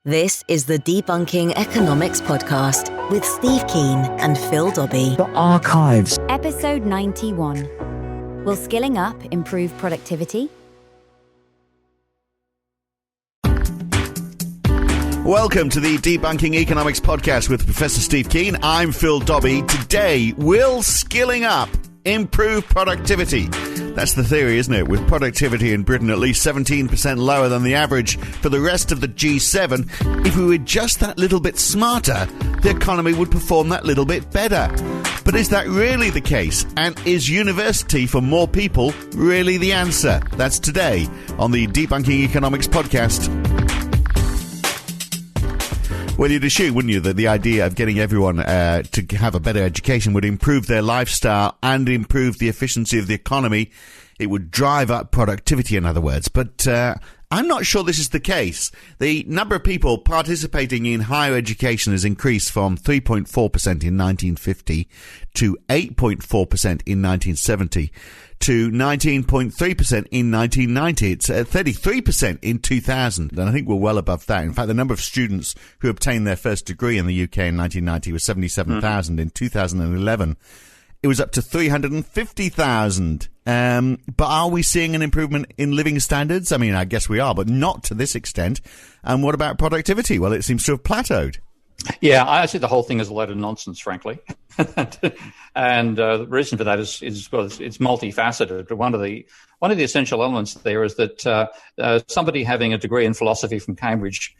This is the Debunking Economics Podcast with Steve Keen and Phil Dobbie. The Archives. Episode 91. Will skilling up improve productivity? Welcome to the Debunking Economics Podcast with Professor Steve Keen. I'm Phil Dobbie. Today, will skilling up improve productivity? That's the theory, isn't it? With productivity in Britain at least 17% lower than the average for the rest of the G7, if we were just that little bit smarter, the economy would perform that little bit better. But is that really the case? And is university for more people really the answer? That's today on the Debunking Economics Podcast. Well, you'd assume, wouldn't you, that the idea of getting everyone to have a better education would improve their lifestyle and improve the efficiency of the economy. It would drive up productivity, in other words. But I'm not sure this is the case. The number of people participating in higher education has increased from 3.4% in 1950 to 8.4% in 1970 to 19.3% in 1990. It's 33% in 2000, and I think we're well above that. In fact, the number of students who obtained their first degree in the UK in 1990 was 77,000. In 2011, it was up to 350,000. But are we seeing an improvement in living standards? I mean, I guess we are, but not to this extent. And what about productivity? Well, it seems to have plateaued. Yeah, I see the whole thing as a load of nonsense, frankly. And the reason for that is well, it's multifaceted. But one of the essential elements there is that somebody having a degree in philosophy from Cambridge,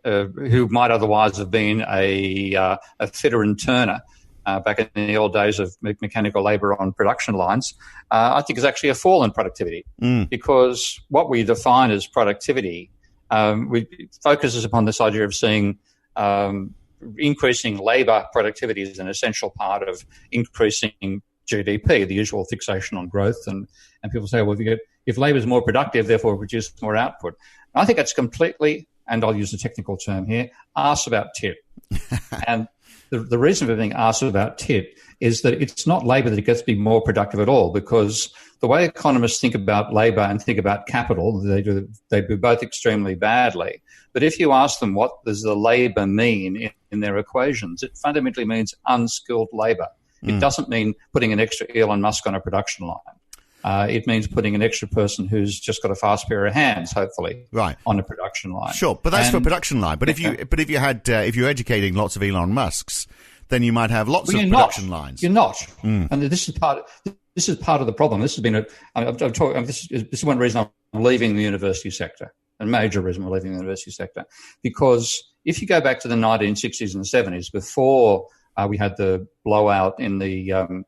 who might otherwise have been a fitter and turner back in the old days of mechanical labour on production lines, I think is actually a fall in productivity. Because what we define as productivity focuses upon this idea of seeing increasing labour productivity is an essential part of increasing GDP, the usual fixation on growth. And people say, well, if labour is more productive, therefore produce more output. I think that's completely, and I'll use a technical term here, arse about tit. And the reason for being asked about tit is that it's not labour that gets to be more productive at all, because the way economists think about labour and think about capital, they do both extremely badly. But if you ask them what does the labour mean in their equations, it fundamentally means unskilled labour. It doesn't mean putting an extra Elon Musk on a production line. It means putting an extra person who's just got a fast pair of hands, hopefully, right, on a production line. Sure, but that's for production line. But if you're educating lots of Elon Musks, then you might have lots of production lines. You're not, and this is part of the problem. This has been this is one reason I'm leaving the university sector, a major reason I'm leaving the university sector, because if you go back to the 1960s and 70s, before we had the blowout in the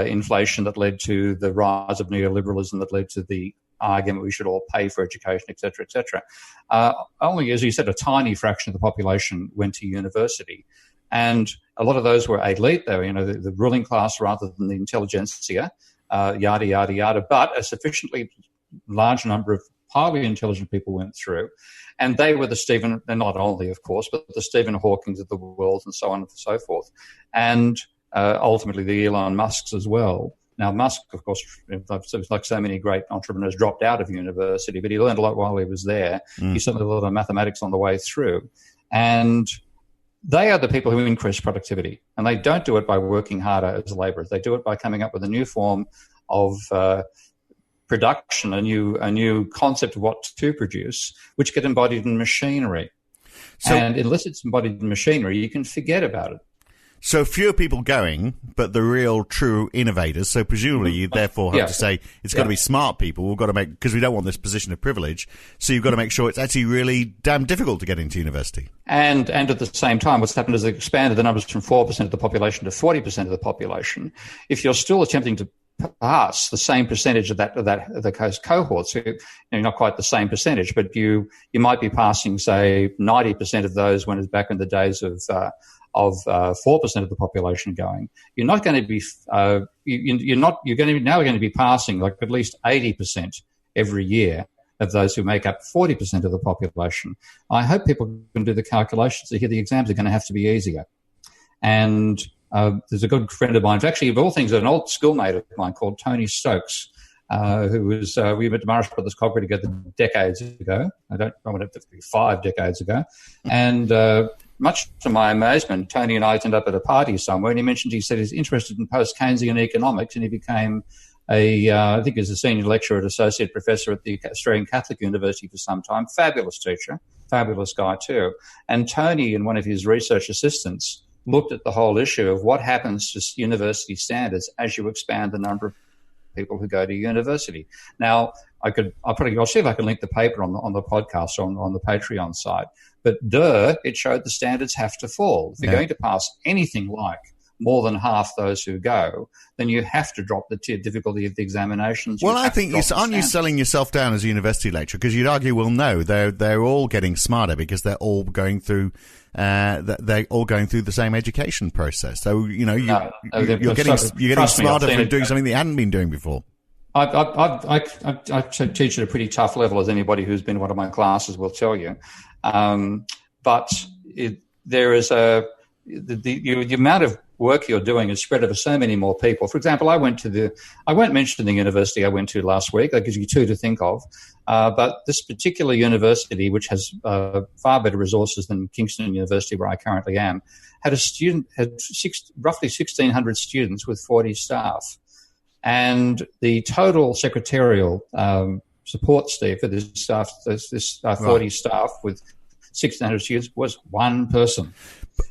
inflation that led to the rise of neoliberalism, that led to the argument we should all pay for education, et cetera, only, as you said, a tiny fraction of the population went to university. And a lot of those were elite. They were, the ruling class rather than the intelligentsia, yada, yada, yada. But a sufficiently large number of highly intelligent people went through. And they were they're not only, of course, but the Stephen Hawkings of the world and so on and so forth. And ultimately the Elon Musks as well. Now, Musk, of course, like so many great entrepreneurs, dropped out of university, but he learned a lot while he was there. He certainly learned a lot of mathematics on the way through. And they are the people who increase productivity. And they don't do it by working harder as labourers. They do it by coming up with a new form of production, a new concept of what to produce, which get embodied in machinery. And unless it's embodied in machinery, you can forget about it. So fewer people going, but the real true innovators. So presumably you therefore have to say it's got to be smart people. We've got to because we don't want this position of privilege. So you've got to make sure it's actually really damn difficult to get into university. And at the same time, what's happened is they've expanded the numbers from 4% of the population to 40% of the population. If you're still attempting to pass the same percentage of the cohort, so not quite the same percentage, but you might be passing, say, 90% of those when it's back in the days of 4% of the population going. You're not going to be you're going to be passing like at least 80% every year of those who make up 40% of the population. I hope people can do the calculations to hear the exams are going to have to be easier. And there's a good friend of mine, actually, of all things, an old schoolmate of mine called Tony Stokes, who was, we went to Morris Brothers Cochlear together decades ago. I want it to be 5 decades ago. And much to my amazement, Tony and I ended up at a party somewhere, and he said he's interested in post-Keynesian economics, and he became I think he's a senior lecturer and associate professor at the Australian Catholic University for some time. Fabulous teacher, fabulous guy too. And Tony and one of his research assistants looked at the whole issue of what happens to university standards as you expand the number of people who go to university. Now, I'll see if I can link the paper on the podcast on the Patreon side. But it showed the standards have to fall. If you're going to pass anything like more than half those who go, then you have to drop the difficulty of the examinations. Well, I think aren't you selling yourself down as a university lecturer? Because you'd argue, well, no, they're all getting smarter because they're all going through the same education process. So you're getting smarter through doing something that you hadn't been doing before. I teach at a pretty tough level, as anybody who's been in one of my classes will tell you. But there is the amount of work you're doing is spread over so many more people. For example, I won't mention the university I went to last week. That gives you 2 to think of. But this particular university, which has far better resources than Kingston University, where I currently am, had roughly 1,600 students with 40 staff. And the total secretarial support staff for this staff, 40 staff with 1,600 students, was one person.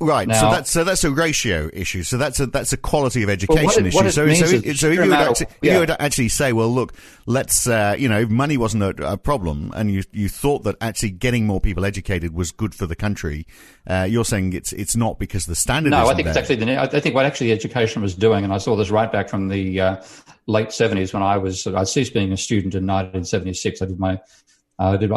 Right. Now, so that's a ratio issue. So that's a quality of education issue. So if you would actually say, well, look, let's money wasn't a problem, and you thought that actually getting more people educated was good for the country. You're saying it's not because the standard. No, I think it's actually I think what actually education was doing, and I saw this right back from the late 70s when I ceased being a student in 1976. I did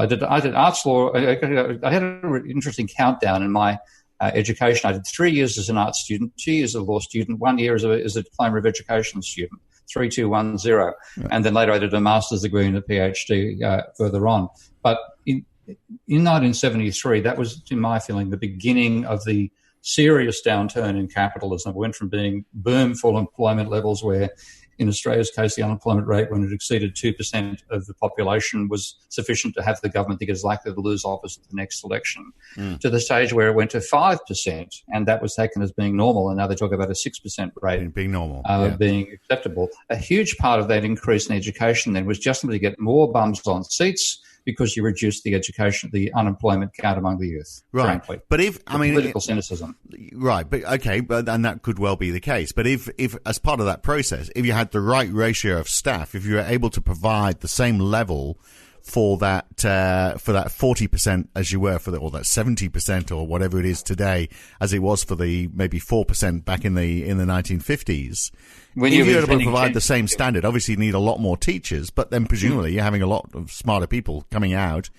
arts law. I had an interesting countdown in my education. I did 3 years as an art student, 2 years as a law student, 1 year as a diploma of education student, 3-2-1-0. Yeah. And then later I did a master's degree and a PhD further on. But in 1973, that was, in my feeling, the beginning of the serious downturn in capitalism. We went from being boom full employment levels where, in Australia's case, the unemployment rate, when it exceeded 2% of the population, was sufficient to have the government think it's likely to lose office at the next election, to the stage where it went to 5%, and that was taken as being normal, and now they talk about a 6% rate being normal, being acceptable. A huge part of that increase in education then was just to get more bums on seats, because you reduce the unemployment count among the youth, right? Frankly. But political cynicism, right? But okay, and that could well be the case. But if as part of that process, if you had the right ratio of staff, if you were able to provide the same level for that 40% as you were or that 70% or whatever it is today, as it was for the maybe 4% back in the 1950s. If you're able to provide the same standard, obviously you need a lot more teachers, but then presumably you're having a lot of smarter people coming out.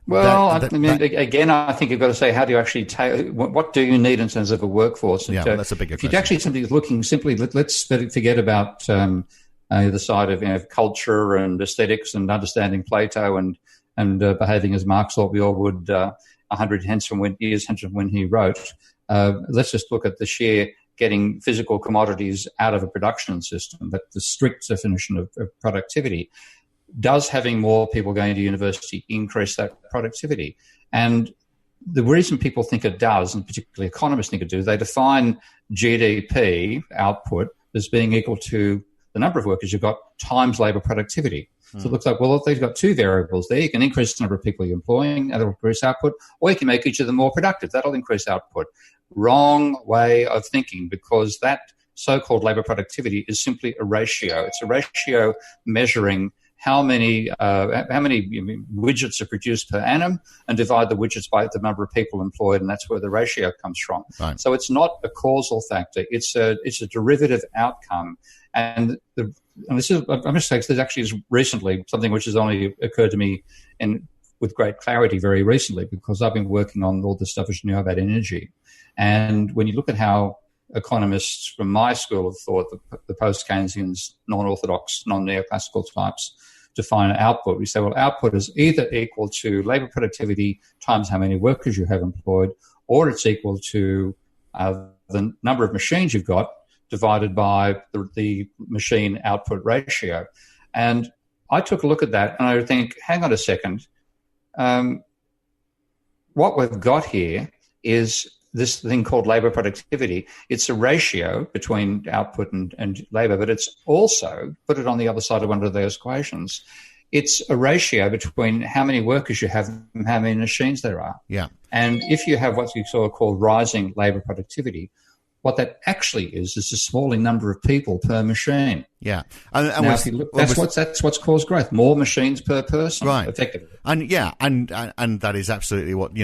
Well, again, I think you've got to say, how do you actually what do you need in terms of a workforce? Yeah, that's a bigger question. If you actually simply looking simply, let's forget about the side of culture and aesthetics and understanding Plato and behaving as Marx thought we all would 100 years hence from when he wrote. Let's just look at the sheer getting physical commodities out of a production system, but the strict definition of productivity. Does having more people going to university increase that productivity? And the reason people think it does, and particularly economists think it does, they define GDP output as being equal to the number of workers you've got times labour productivity. So it looks like, well, if they've got 2 variables there, you can increase the number of people you're employing, that'll increase output, or you can make each of them more productive. That'll increase output. Wrong way of thinking, because that so-called labour productivity is simply a ratio. It's a ratio measuring how many widgets are produced per annum, and divide the widgets by the number of people employed, and that's where the ratio comes from. Right. So it's not a causal factor; it's a derivative outcome. And this is, I must say, this actually is recently something which has only occurred to me with great clarity very recently, because I've been working on all this stuff, as you know, about energy. And when you look at how economists from my school of thought, the post-Keynesians, non-orthodox, non-neoclassical types, define output, we say, well, output is either equal to labour productivity times how many workers you have employed, or it's equal to the number of machines you've got divided by the machine output ratio. And I took a look at that and I would think, hang on a second. What we've got here is this thing called labour productivity. It's a ratio between output and labour, but it's also, put it on the other side of one of those equations, it's a ratio between how many workers you have and how many machines there are. Yeah. And if you have what you sort of call rising labour productivity, what that actually is a smaller number of people per machine. Yeah, now, if you look, that's what's caused growth. More machines per person, right? Effectively, and that is absolutely what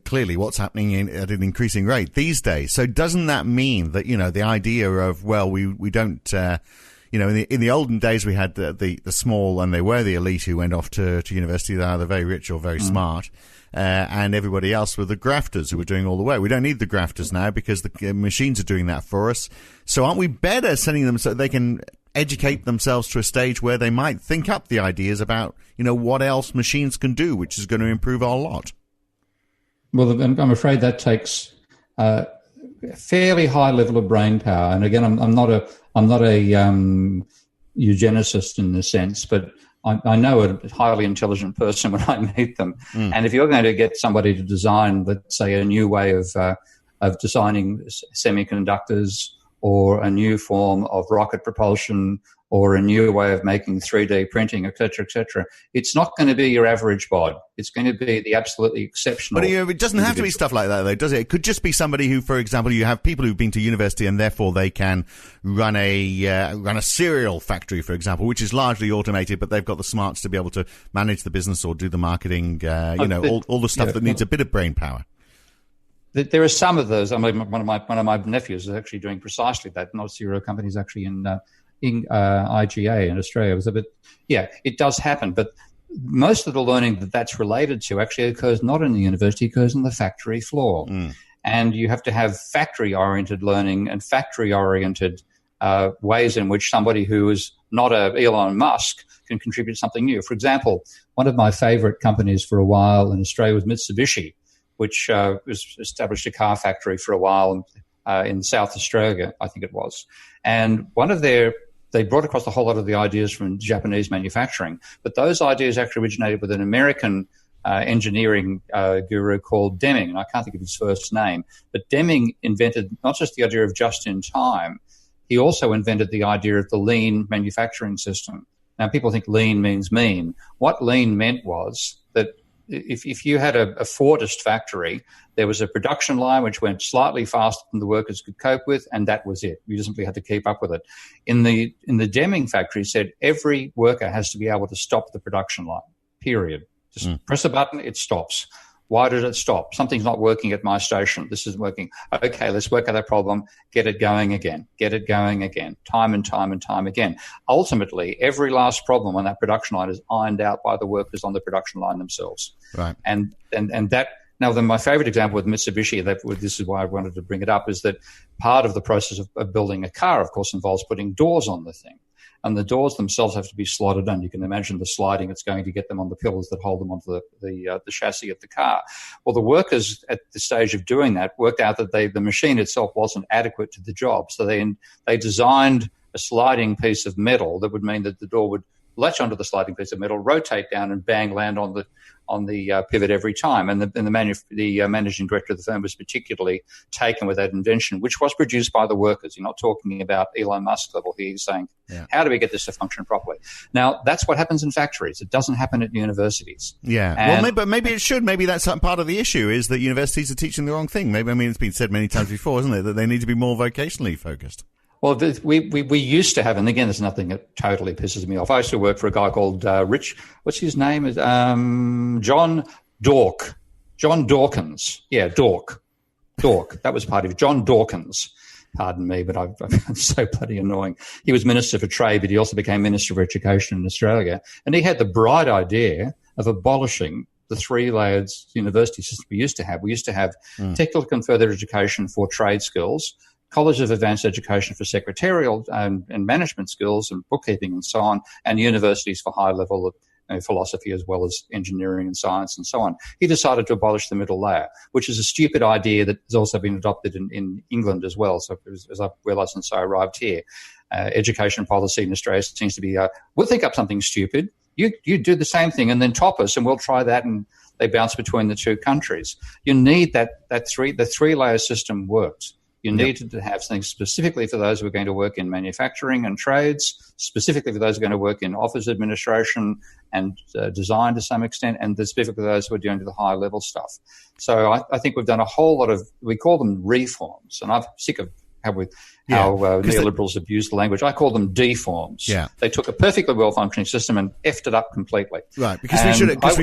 clearly what's happening at an increasing rate these days. So doesn't that mean that the idea of we don't in the olden days we had the small, and they were the elite who went off to university. They're either very rich or very smart. And everybody else were the grafters who were doing all the work. We don't need the grafters now because the machines are doing that for us. So aren't we better sending them so they can educate themselves to a stage where they might think up the ideas about, what else machines can do, which is going to improve our lot? Well, I'm afraid that takes a fairly high level of brain power. And again, I'm not a eugenicist in this sense, but I know a highly intelligent person when I meet them. And if you're going to get somebody to design, let's say, a new way of designing semiconductors, or a new form of rocket propulsion, or a new way of making 3D printing, et cetera, it's not going to be your average bod. It's going to be the absolutely exceptional. But it doesn't have to be stuff like that, though, does it? It could just be somebody who, for example, you have people who've been to university and therefore they can run a cereal factory, for example, which is largely automated, but they've got the smarts to be able to manage the business or do the marketing, all the stuff that needs a bit of brain power. There are some of those. I mean, one of my nephews is actually doing precisely that. Not a cereal company, is actually in IGA in Australia. It does happen, but most of the learning that's related to actually occurs not in the university, occurs on the factory floor. And you have to have factory-oriented learning and factory-oriented ways in which somebody who is not a Elon Musk can contribute something new. For example, one of my favourite companies for a while in Australia was Mitsubishi, which was established a car factory for a while in South Australia, I think it was. And they brought across a whole lot of the ideas from Japanese manufacturing, but those ideas actually originated with an American engineering guru called Deming, and I can't think of his first name, but Deming invented not just the idea of just-in-time, he also invented the idea of the lean manufacturing system. Now, people think lean means mean. What lean meant was that if you had a Fordist factory, there was a production line which went slightly faster than the workers could cope with, and that was it. You simply had to keep up with it. In the Deming factory, said every worker has to be able to stop the production line, period. Just press a button, it stops. Why did it stop? Something's not working at my station. This isn't working. Okay, let's work out that problem. Get it going again. Time and time and time again. Ultimately, every last problem on that production line is ironed out by the workers on the production line themselves. Right. And that. Now, then my favorite example with Mitsubishi, this is why I wanted to bring it up, is that part of the process of building a car, of course, involves putting doors on the thing. And the doors themselves have to be slotted in. You can imagine the sliding it's going to get them on the pillars that hold them onto the chassis of the car. Well, the workers at the stage of doing that worked out that the machine itself wasn't adequate to the job. So they designed a sliding piece of metal that would mean that the door would latch onto the sliding piece of metal, rotate down, and bang, land on the pivot every time. And the managing director of the firm was particularly taken with that invention, which was produced by the workers. You're not talking about Elon Musk level here. You're saying, how do we get this to function properly? Now, that's what happens in factories. It doesn't happen at universities. Yeah. Well, maybe it should. Maybe that's part of the issue is that universities are teaching the wrong thing. Maybe, it's been said many times before, isn't it, that they need to be more vocationally focused. Well, we used to have, and again, there's nothing that totally pisses me off. I used to work for a guy called Rich. What's his name? John Dork. John Dawkins. Yeah, Dork. That was part of it. John Dawkins. Pardon me, but I'm so bloody annoying. He was Minister for Trade, but he also became Minister for Education in Australia. And he had the bright idea of abolishing the three-layered university system we used to have. We used to have technical and further education for trade skills, College of Advanced Education for secretarial and management skills and bookkeeping and so on, and universities for high level of philosophy as well as engineering and science and so on. He decided to abolish the middle layer, which is a stupid idea that has also been adopted in England as well. So as I realised since I arrived here, education policy in Australia seems to be, we'll think up something stupid, you do the same thing and then top us, and we'll try that, and they bounce between the two countries. You need the 3-layer system works. You needed to have something specifically for those who are going to work in manufacturing and trades, specifically for those who are going to work in office administration and design to some extent, and specifically those who are doing the high level stuff. So I think we've done a whole lot of, we call them reforms, and I'm sick of how neoliberals have used the language. I call them deforms. Yeah. They took a perfectly well-functioning system and effed it up completely. Right, because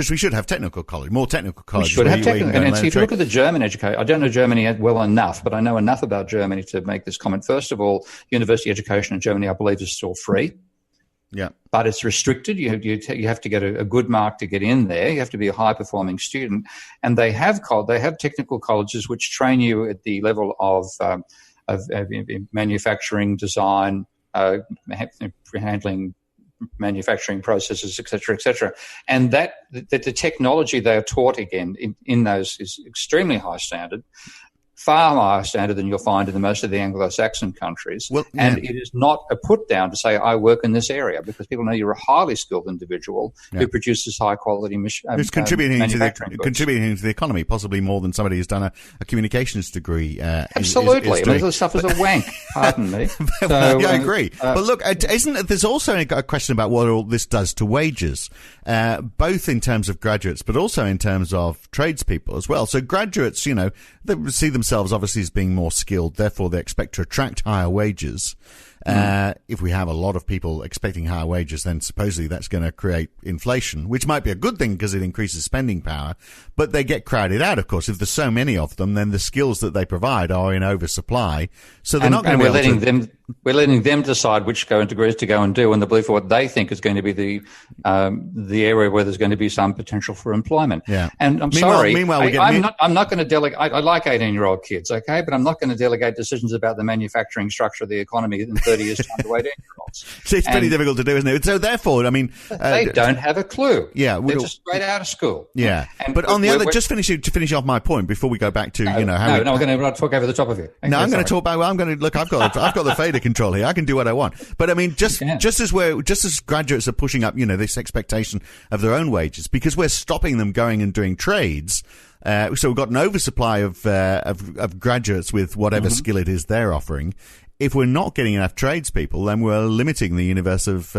we should have technical college, more technical college. We should have technical. And if you look at the German education, I don't know Germany well enough, but I know enough about Germany to make this comment. First of all, university education in Germany, I believe, is still free. Yeah, but it's restricted. You have to get a good mark to get in there. You have to be a high-performing student, and they have technical colleges which train you at the level of manufacturing, design, handling manufacturing processes, et cetera, and that the technology they are taught again in those is extremely high standard. Far higher standard than you'll find in most of the Anglo-Saxon countries. And it is not a put down to say, I work in this area, because people know you're a highly skilled individual who produces high quality who's contributing to the economy, possibly more than somebody who's done a communications degree. Absolutely. The stuff is a wank, pardon me. I agree. But look, there's also a question about what all this does to wages, both in terms of graduates, but also in terms of tradespeople as well. So graduates, they see themselves obviously as being more skilled, therefore they expect to attract higher wages. If we have a lot of people expecting higher wages, then supposedly that's going to create inflation, which might be a good thing because it increases spending power, but they get crowded out, of course. If there's so many of them, then the skills that they provide are in oversupply, so they're not going to be able to... We're letting them decide which degrees to go and do, and the belief of what they think is going to be the area where there's going to be some potential for employment. Yeah. And I'm not going to delegate. I like 18-year-old kids, okay, but I'm not going to delegate decisions about the manufacturing structure of the economy in 30 years' time to 18-year-olds. So it's pretty difficult to do, isn't it? So therefore, they don't have a clue. Yeah, they're just straight out of school. Yeah, but on the other, just to finish off my point before we go back to I'm going to talk over the top of you. Okay, I'm going to talk about. Well, I'm going to look. I've got the fader control here. I can do what I want. But just as graduates are pushing up, this expectation of their own wages, because we're stopping them going and doing trades. So we've got an oversupply of graduates with whatever skill it is they're offering. If we're not getting enough tradespeople, then we're limiting the universe of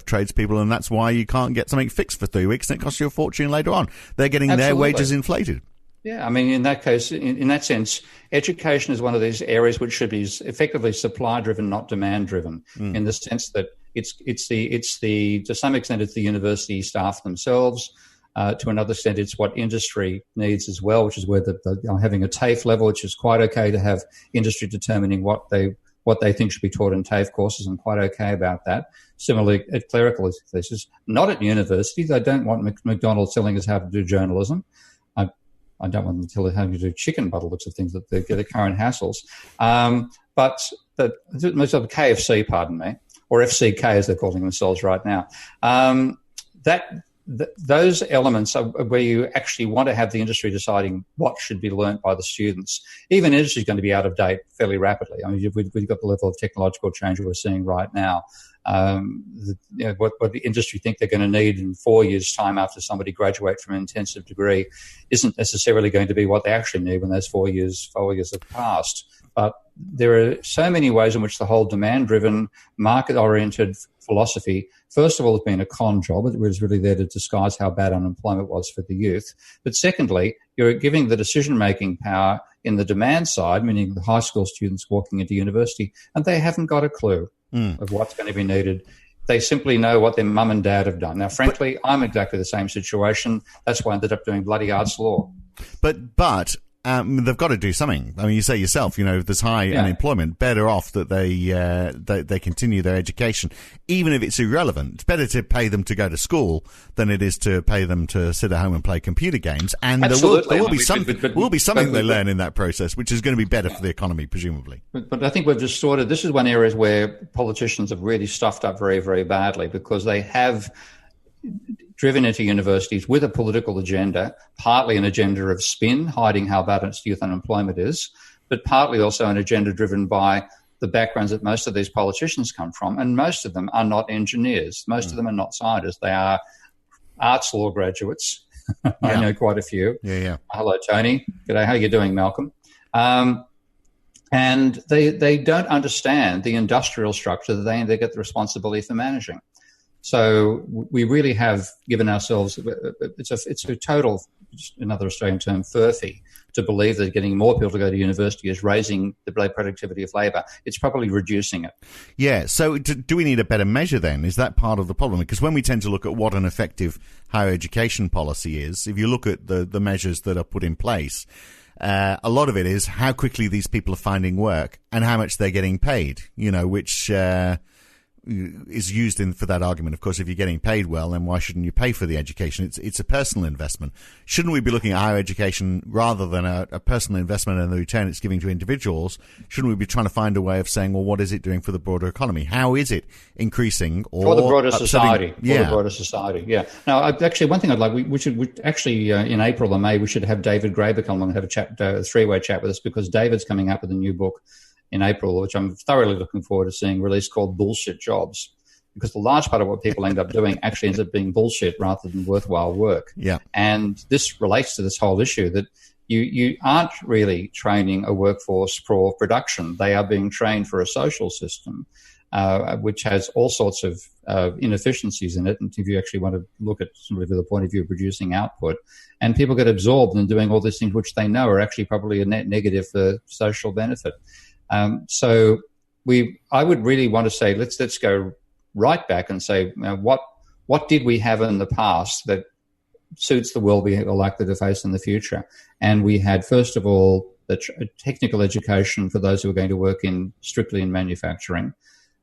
tradespeople, and that's why you can't get something fixed for 3 weeks and it costs you a fortune later on. They're getting their wages inflated. Yeah, in that case, in that sense, education is one of these areas which should be effectively supply-driven, not demand-driven, in the sense that it's to some extent it's the university staff themselves. To another extent, it's what industry needs as well, which is where having a TAFE level, which is quite okay to have industry determining what they think should be taught in TAFE courses. I'm quite okay about that. Similarly, at clerical thesis, not at universities. I don't want McDonald's telling us how to do journalism. I don't want them to tell us how to do chicken by the looks of things that they get at current hassles. But most of the KFC, pardon me, or FCK as they're calling themselves right now, those elements are where you actually want to have the industry deciding what should be learnt by the students. Even industry is going to be out of date fairly rapidly. We've got the level of technological change we're seeing right now. What the industry think they're going to need in 4 years' time after somebody graduates from an intensive degree isn't necessarily going to be what they actually need when those 4 years have passed. But there are so many ways in which the whole demand-driven, market-oriented philosophy, first of all, has been a con job. It was really there to disguise how bad unemployment was for the youth. But secondly, you're giving the decision-making power in the demand side, meaning the high school students walking into university, and they haven't got a clue of what's going to be needed. They simply know what their mum and dad have done. Now, frankly, I'm exactly the same situation. That's why I ended up doing bloody arts law. But they've got to do something. You say yourself, if there's high unemployment, better off that they continue their education, even if it's irrelevant. It's better to pay them to go to school than it is to pay them to sit at home and play computer games. And there will be something they learn in that process, which is going to be better for the economy, presumably. But I think we've distorted. This is one area where politicians have really stuffed up very, very badly, because they have driven into universities with a political agenda, partly an agenda of spin, hiding how bad its youth unemployment is, but partly also an agenda driven by the backgrounds that most of these politicians come from, and most of them are not engineers. Most of them are not scientists. They are arts law graduates. I know quite a few. Yeah. Hello, Tony. G'day. How are you doing, Malcolm? And they don't understand the industrial structure that they get the responsibility for managing. So we really have given ourselves, it's a total, another Australian term, furphy, to believe that getting more people to go to university is raising the productivity of labour. It's probably reducing it. Yeah, so do we need a better measure then? Is that part of the problem? Because when we tend to look at what an effective higher education policy is, if you look at the measures that are put in place, a lot of it is how quickly these people are finding work and how much they're getting paid, which is used for that argument. Of course, if you're getting paid well, then why shouldn't you pay for the education? It's a personal investment. Shouldn't we be looking at higher education rather than a personal investment and the return it's giving to individuals? Shouldn't we be trying to find a way of saying, well, what is it doing for the broader economy? How is it increasing or for the broader society? Yeah. For the broader society, yeah. Now, actually, one thing I'd like, we should in April or May, we should have David Graeber come along and have a chat, a three-way chat with us, because David's coming up with a new book in April, which I'm thoroughly looking forward to seeing released, called Bullshit Jobs, because the large part of what people end up doing actually ends up being bullshit rather than worthwhile work. Yeah. And this relates to this whole issue that you aren't really training a workforce for production. They are being trained for a social system, which has all sorts of inefficiencies in it. And if you actually want to look at somebody from the point of view of producing output, and people get absorbed in doing all these things which they know are actually probably a net negative for social benefit. So I would really want to say, let's go right back and say, what did we have in the past that suits the world we are likely to face in the future? And we had, first of all, the technical education for those who are going to work strictly in manufacturing,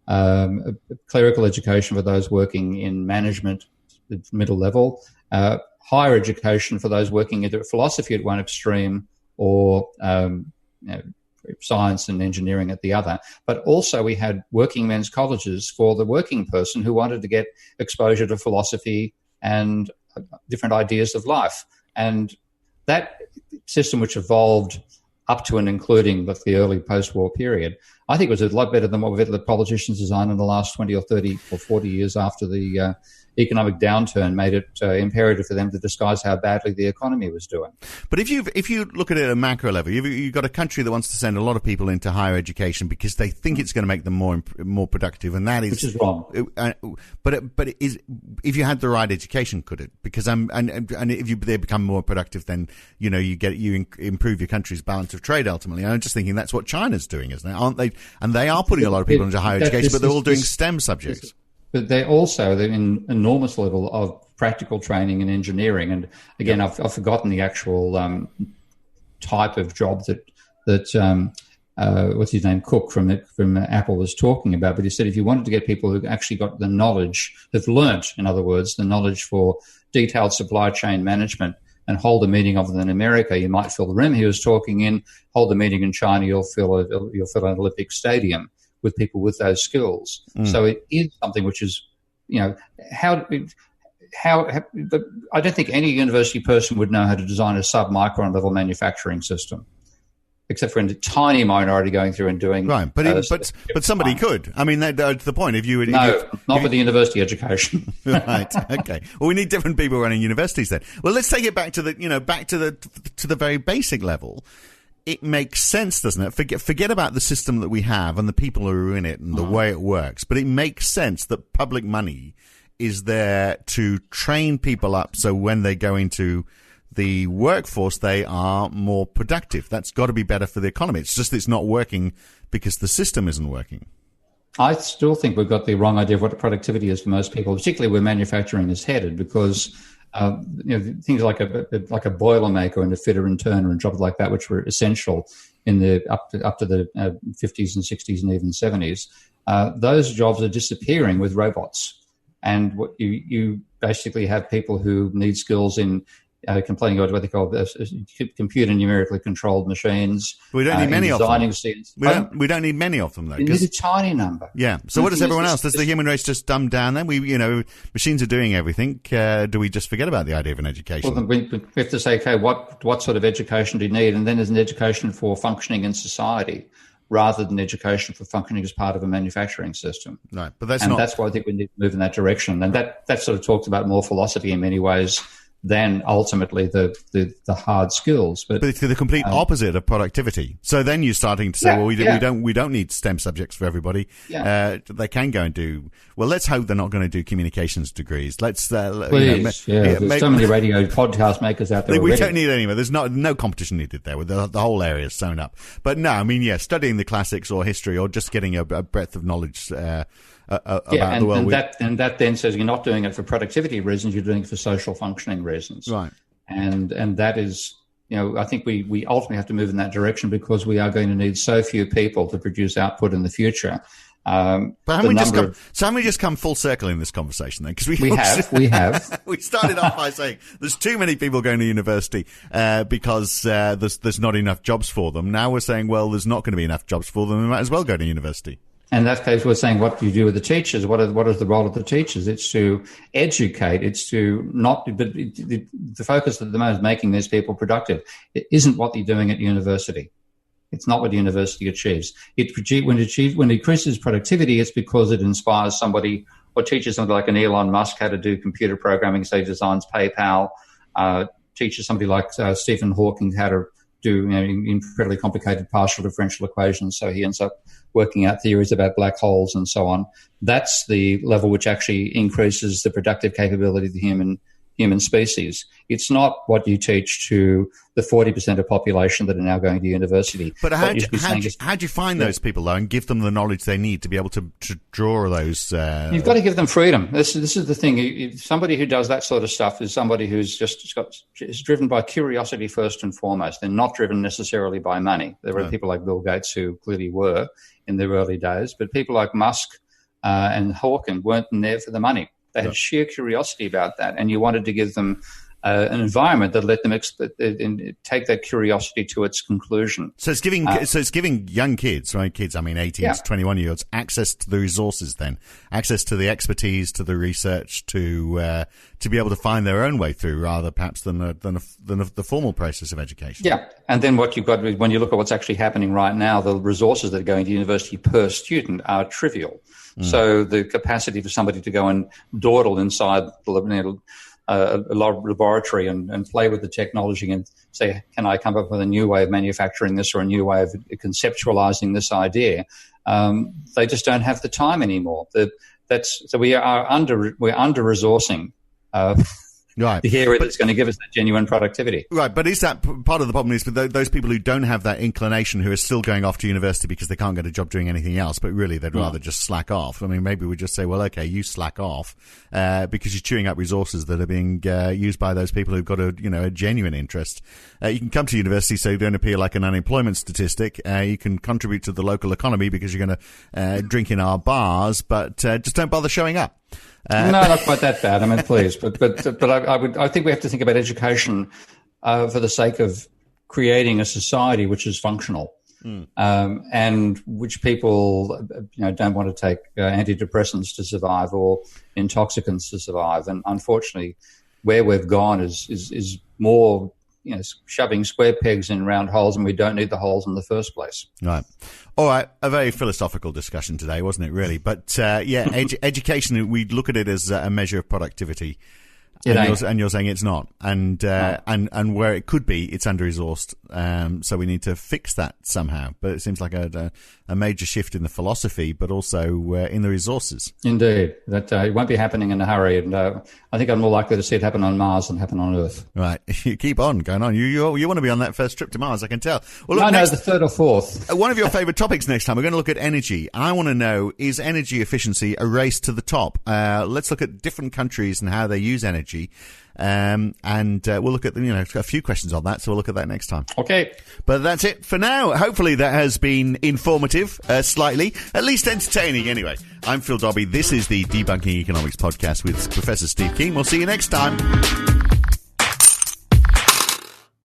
clerical education for those working in management, the middle level, higher education for those working either philosophy at one extreme or science and engineering at the other. But also we had working men's colleges for the working person who wanted to get exposure to philosophy and different ideas of life. And that system, which evolved up to and including the early post-war period, I think was a lot better than what we've had the politicians design in the last 20 or 30 or 40 years after the economic downturn made it imperative for them to disguise how badly the economy was doing. But if you look at it at a macro level, you've got a country that wants to send a lot of people into higher education because they think it's going to make them more productive, and that is, which is wrong. But if you had the right education, could it? Because and if they become more productive, then you improve your country's balance of trade ultimately. And I'm just thinking that's what China's doing, isn't it? Aren't they? And they are putting a lot of people into higher education, but they're all doing STEM subjects. But they're in enormous level of practical training and engineering. And again, I've forgotten the actual type of job that what's his name, Cook from Apple was talking about. But he said if you wanted to get people who actually got the knowledge, have learnt, in other words, the knowledge for detailed supply chain management, and hold a meeting of them in America, you might fill the room he was talking in. Hold a meeting in China, you'll fill an Olympic stadium with people with those skills. So it is something which is, how but I don't think any university person would know how to design a sub-micron level manufacturing system, except for a tiny minority going through and doing. Right, but somebody could. I mean, that's the point. Not with the university education. Right. Okay. Well, we need different people running universities then. Well, let's take it back to the very basic level. It makes sense, doesn't it? Forget about the system that we have and the people who are in it and the way it works. But it makes sense that public money is there to train people up so when they go into the workforce, they are more productive. That's got to be better for the economy. It's just it's not working because the system isn't working. I still think we've got the wrong idea of what productivity is for most people, particularly where manufacturing is headed, because things like a Boilermaker and a fitter and turner and jobs like that, which were essential in the up to the 50s and 60s and even 70s, those jobs are disappearing with robots. And what you basically have people who need skills in complaining about what they call computer numerically controlled machines. We don't need many of them. We We don't need many of them, though. We need a tiny number. Yeah. So what does everyone else? Does the human race just dumb down then? Machines are doing everything. Do we just forget about the idea of an education? Well, we have to say, okay, what sort of education do you need? And then there's an education for functioning in society. rather than education for functioning as part of a manufacturing system. Right, but that's why I think we need to move in that direction. And that sort of talks about more philosophy in many ways than ultimately the hard skills. But it's the complete opposite of productivity. So then you're starting to say, well, we don't need STEM subjects for everybody. Yeah. They can go and do. Well, let's hope they're not going to do communications degrees. Let's please. There's so many radio podcast makers out there. We already. don't need anyway. There's no competition needed there. With the whole area is sewn up. But no, I mean, studying the classics or history or just getting a breadth of knowledge. About the world. And that then says you're not doing it for productivity reasons, you're doing it for social functioning reasons. Right. And that is, I think we ultimately have to move in that direction because we are going to need so few people to produce output in the future. But haven't we just come full circle in this conversation then? Because we have. We started off by saying there's too many people going to university because there's not enough jobs for them. Now we're saying, well, there's not going to be enough jobs for them. We might as well go to university. And in that case, we're saying, what do you do with the teachers? What is the role of the teachers? It's to educate. It's to not. But the focus at the moment is making these people productive. It isn't what they're doing at university. It's not what university achieves. When it increases productivity, it's because it inspires somebody or teaches somebody like an Elon Musk how to do computer programming, so he designs PayPal. Teaches somebody like Stephen Hawking how to do incredibly complicated partial differential equations, so he ends up working out theories about black holes and so on. That's the level which actually increases the productive capability of the human species. It's not what you teach to the 40% of population that are now going to university. But how do you find those people, though, and give them the knowledge they need to be able to draw those? You've got to give them freedom. This is the thing. Somebody who does that sort of stuff is somebody who's is driven by curiosity first and foremost. They're not driven necessarily by money. There are people like Bill Gates who clearly were in their early days, but people like Musk and Hawking weren't in there for the money. They had sheer curiosity about that, and you wanted to give them an environment that let them take that curiosity to its conclusion. So it's giving young kids, right? Kids, I mean, 18 to 21-year-olds, access to the resources. Then access to the expertise, to the research, to be able to find their own way through, rather perhaps than the formal process of education. Yeah, and then what you've got when you look at what's actually happening right now, the resources that are going to university per student are trivial. So the capacity for somebody to go and dawdle inside a laboratory and play with the technology and say, can I come up with a new way of manufacturing this or a new way of conceptualizing this idea? They just don't have the time anymore. So we're under-resourcing the area that's going to give us that genuine productivity. Right, but is that part of the problem is for those people who don't have that inclination, who are still going off to university because they can't get a job doing anything else, but really they'd rather just slack off? I mean, maybe we just say, well, okay, you slack off because you're chewing up resources that are being used by those people who've got a genuine interest. You can come to university so you don't appear like an unemployment statistic. You can contribute to the local economy because you're going to drink in our bars, but just don't bother showing up. No, not quite that bad. I mean, please, but I think we have to think about education for the sake of creating a society which is functional, and which people don't want to take antidepressants to survive or intoxicants to survive. And unfortunately, where we've gone is more shoving square pegs in round holes, and we don't need the holes in the first place. Right. All right. A very philosophical discussion today, wasn't it, really? But, education, we look at it as a measure of productivity. And you're saying it's not. And where it could be, it's under-resourced. So we need to fix that somehow. But it seems like a major shift in the philosophy, but also in the resources. Indeed. That it won't be happening in a hurry. And I think I'm more likely to see it happen on Mars than happen on Earth. Right. You keep on going on. You want to be on that first trip to Mars, I can tell. Well, look, the third or fourth. One of your favorite topics next time, we're going to look at energy. I want to know, is energy efficiency a race to the top? Let's look at different countries and how they use energy. And we'll look at a few questions on that, so we'll look at that next time. Okay. But that's it for now. Hopefully that has been informative, slightly, at least entertaining anyway. I'm Phil Dobbie. This is the Debunking Economics podcast with Professor Steve King. We'll see you next time.